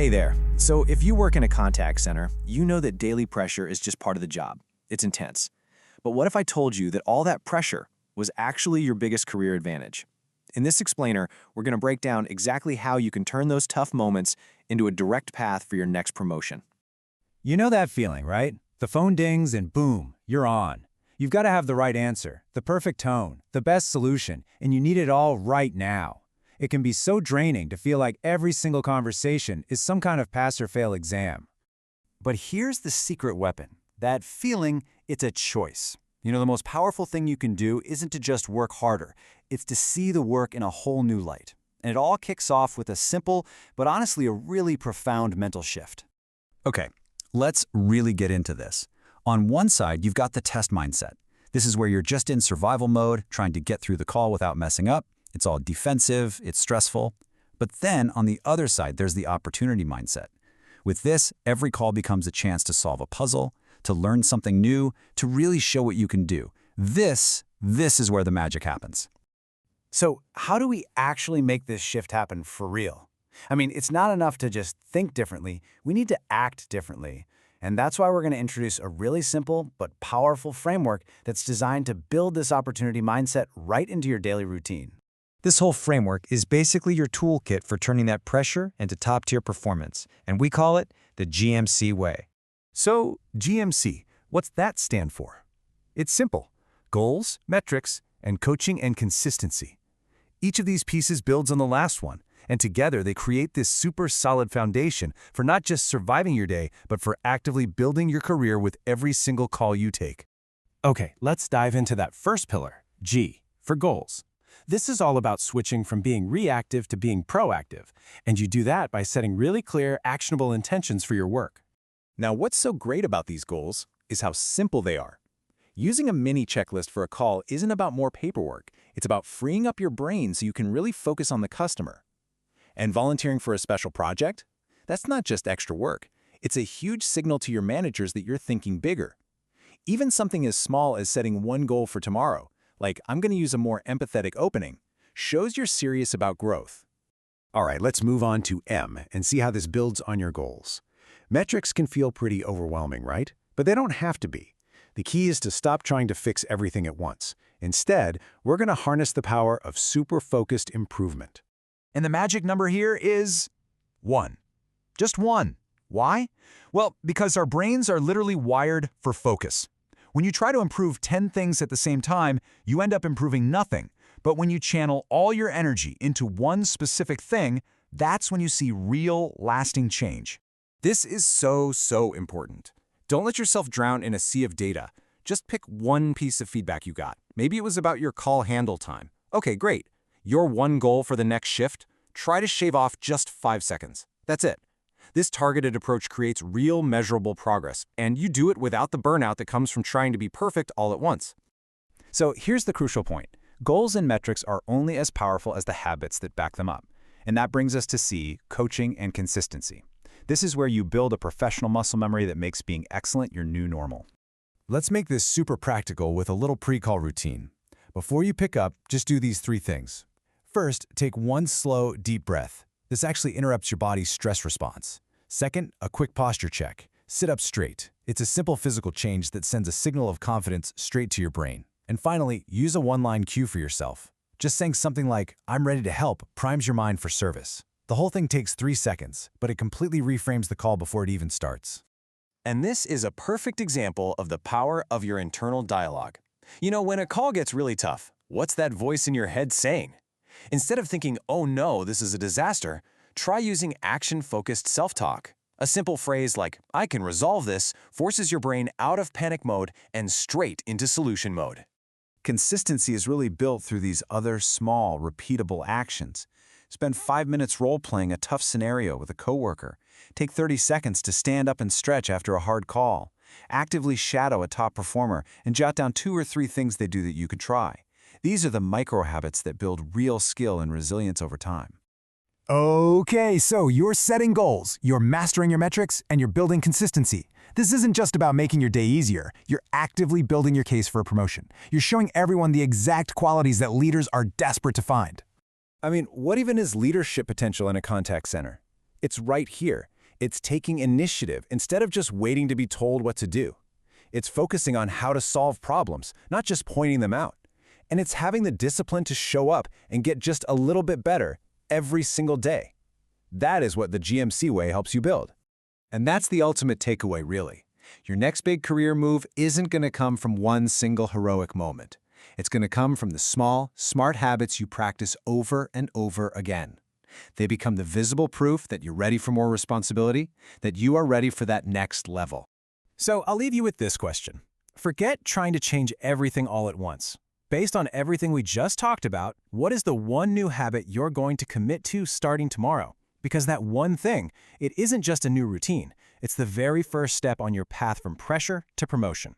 Hey there. So if you work in a contact center, you know that daily pressure is just part of the job. It's intense. But what if I told you that all that pressure was actually your biggest career advantage? In this explainer, we're going to break down exactly how you can turn those tough moments into a direct path for your next promotion. You know that feeling, right? The phone dings and boom, you're on. You've got to have the right answer, the perfect tone, the best solution, and you need it all right now. It can be so draining to feel like every single conversation is some kind of pass or fail exam. But here's the secret weapon. That feeling, it's a choice. You know, the most powerful thing you can do isn't to just work harder. It's to see the work in a whole new light. And it all kicks off with a simple, but honestly a really profound mental shift. Okay, let's really get into this. On one side, you've got the test mindset. This is where you're just in survival mode, trying to get through the call without messing up. It's all defensive, it's stressful. But then, on the other side, there's the opportunity mindset. With this, every call becomes a chance to solve a puzzle, to learn something new, to really show what you can do. This is where the magic happens. So how do we actually make this shift happen for real? I mean, it's not enough to just think differently. We need to act differently. And that's why we're going to introduce a really simple but powerful framework that's designed to build this opportunity mindset right into your daily routine. This whole framework is basically your toolkit for turning that pressure into top-tier performance, and we call it the GMC way. So, GMC, what's that stand for? It's simple. Goals, metrics, and coaching and consistency. Each of these pieces builds on the last one, and together they create this super solid foundation for not just surviving your day, but for actively building your career with every single call you take. Okay, let's dive into that first pillar, G, for goals. This is all about switching from being reactive to being proactive, and you do that by setting really clear, actionable intentions for your work. Now, what's so great about these goals is how simple they are. Using a mini checklist for a call isn't about more paperwork. It's about freeing up your brain so you can really focus on the customer. And volunteering for a special project? That's not just extra work. It's a huge signal to your managers that you're thinking bigger. Even something as small as setting one goal for tomorrow, like I'm going to use a more empathetic opening, shows you're serious about growth. All right, let's move on to M and see how this builds on your goals. Metrics can feel pretty overwhelming, right? But they don't have to be. The key is to stop trying to fix everything at once. Instead, we're going to harness the power of super-focused improvement. And the magic number here is 1. Just 1. Why? Well, because our brains are literally wired for focus. When you try to improve 10 things at the same time, you end up improving nothing. But when you channel all your energy into one specific thing, that's when you see real, lasting change. This is so important. Don't let yourself drown in a sea of data. Just pick one piece of feedback you got. Maybe it was about your call handle time. Okay, great. Your one goal for the next shift? Try to shave off just 5 seconds. That's it. This targeted approach creates real, measurable progress, and you do it without the burnout that comes from trying to be perfect all at once. So here's the crucial point. Goals and metrics are only as powerful as the habits that back them up. And that brings us to C, coaching and consistency. This is where you build a professional muscle memory that makes being excellent your new normal. Let's make this super practical with a little pre-call routine. Before you pick up, just do these 3 things. First, take one slow, deep breath. This actually interrupts your body's stress response. Second, a quick posture check. Sit up straight. It's a simple physical change that sends a signal of confidence straight to your brain. And finally, use a one-line cue for yourself. Just saying something like, "I'm ready to help," primes your mind for service. The whole thing takes 3 seconds, but it completely reframes the call before it even starts. And this is a perfect example of the power of your internal dialogue. You know, when a call gets really tough, what's that voice in your head saying? Instead of thinking, "Oh no, this is a disaster," try using action-focused self-talk. A simple phrase like, "I can resolve this," forces your brain out of panic mode and straight into solution mode. Consistency is really built through these other small, repeatable actions. Spend 5 minutes role-playing a tough scenario with a coworker. Take 30 seconds to stand up and stretch after a hard call. Actively shadow a top performer and jot down 2 or 3 things they do that you could try. These are the micro-habits that build real skill and resilience over time. Okay, so you're setting goals, you're mastering your metrics, and you're building consistency. This isn't just about making your day easier. You're actively building your case for a promotion. You're showing everyone the exact qualities that leaders are desperate to find. I mean, what even is leadership potential in a contact center? It's right here. It's taking initiative instead of just waiting to be told what to do. It's focusing on how to solve problems, not just pointing them out. And it's having the discipline to show up and get just a little bit better every single day. That is what the GMC way helps you build. And that's the ultimate takeaway, really. Your next big career move isn't going to come from one single heroic moment. It's going to come from the small, smart habits you practice over and over again. They become the visible proof that you're ready for more responsibility, that you are ready for that next level. So I'll leave you with this question. Forget trying to change everything all at once. Based on everything we just talked about, what is the one new habit you're going to commit to starting tomorrow? Because that one thing, it isn't just a new routine. It's the very first step on your path from pressure to promotion.